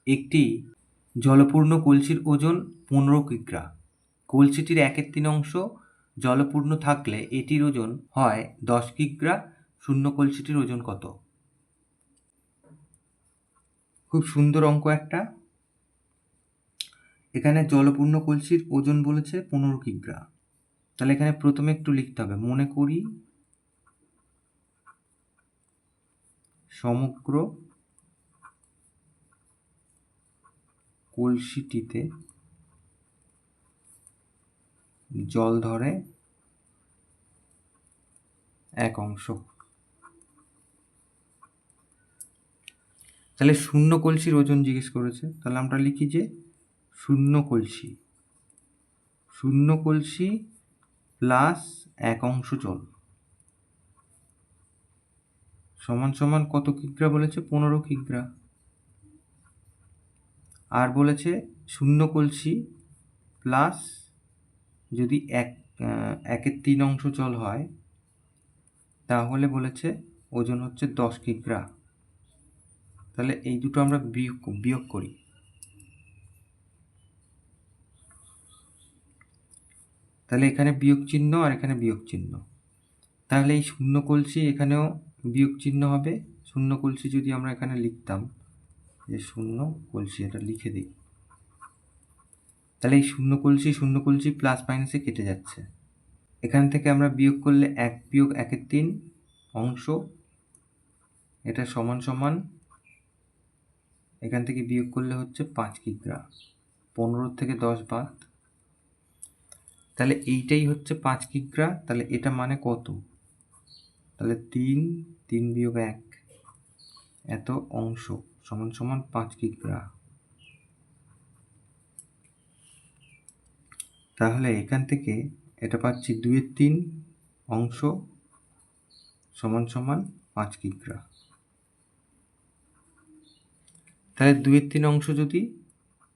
একটি জলপূর্ণ কলসির ওজন 15 কিগ্রা। কলসিটির 1/3 জলপূর্ণ থাকলে এটির ওজন হয় 10 কিগ্রা। শূন্য কলসিটির ওজন কত? খুব সুন্দর অঙ্ক একটা। এখানে জলপূর্ণ কলসির ওজন বলেছে 15 কিগ্রা। তাহলে এখানে প্রথমে একটু লিখতে হবে, মনে করি সমগ্র কলসিটিতে জল ধরে 1 অংশ। তাহলে শূন্য কলসির ওজন জিজ্ঞেস করেছে, তাহলে আমরা লিখি যে শূন্য কলসি প্লাস 1 অংশ জল সমান সমান কত কিগ্রা বলেছে? 15 কিগ্রা। আর বলেছে শূন্য কলসি প্লাস যদি 1/3 জল হয় তাহলে বলেছে ওজন হচ্ছে 10 কিগ্রা। তাহলে এই দুটো আমরা বিয়োগ করি। তাহলে এখানে বিয়োগ চিহ্ন আর এখানে বিয়োগ চিহ্ন, তাহলে এই শূন্য কলসি এখানেও বিয়োগ চিহ্ন হবে। শূন্য কলসি যদি আমরা এখানে লিখতাম যে শূন্য কলসি, এটা লিখে দিই, তাহলে এই শূন্য কলসি প্লাস মাইনাসে কেটে যাচ্ছে। এখান থেকে আমরা বিয়োগ করলে 1 বিয়োগ 1/3 অংশ, এটা সমান সমান এখান থেকে বিয়োগ করলে হচ্ছে 5 কিগ্রা। 15 থেকে 10 বাদ, তাহলে এইটাই হচ্ছে 5 কিগ্রা। তাহলে এটা মানে কত? তাহলে 3 বিয়োগ 1 এত অংশ সমান সমান 5 কিগ্রা। তাহলে এখান থেকে এটা পাচ্ছি 2/3 অংশ সমান সমান 5 কিগ্রা। তাহলে 2/3 অংশ যদি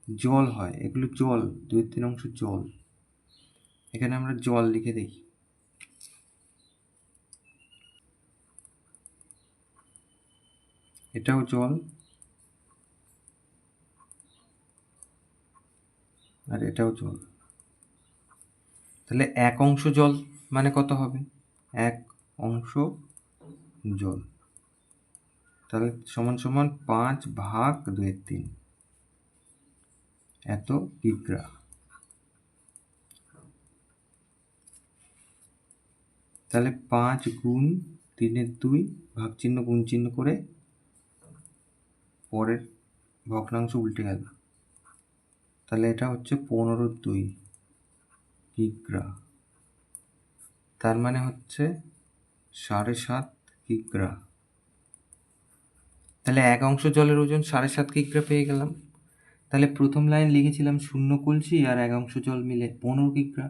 জল হয়, এগুলো জল, 2/3 অংশ জল, এখানে আমরা জল লিখে দিই। এটাও জল আর এটাও জল। তাহলে 1 অংশ জল মানে কত হবে? 1 অংশ জল, তাহলে সমান সমান 5 ভাগ 2/3 এত কিগ্রা। তাহলে 5 গুণ 3/2 ভাগ চিহ্ন গুণ চিহ্ন করে পরের ভগ্নাংশ উল্টে গেল, তাহলে এটা হচ্ছে 15/2 কিগ্রা। তার মানে হচ্ছে 7.5 কিগ্রা। তাহলে 1 অংশ জলের ওজন 7.5 কিগ্রা পেয়ে গেলাম। তাহলে প্রথম লাইন লিখেছিলাম শূন্য কলসি আর 1 অংশ জল মিলে 15 কিগ্রা।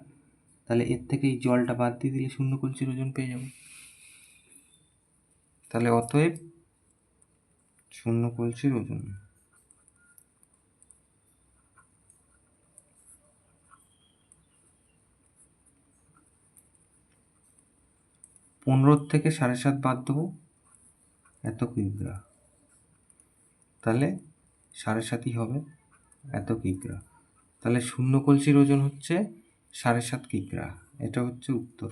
তাহলে এর থেকে এই জলটা বাদ দিয়ে দিলে শূন্য কলসির ওজন পেয়ে যাব। তাহলে অতএব শূন্য কলসির ওজন 15 থেকে 7.5 বাদ দেবো, এত কিগ্রা। তাহলে 7.5ই হবে, এত কিগ্রা। তাহলে শূন্য কলসির ওজন হচ্ছে 7.5 কিগ্রা। এটা হচ্ছে উত্তর।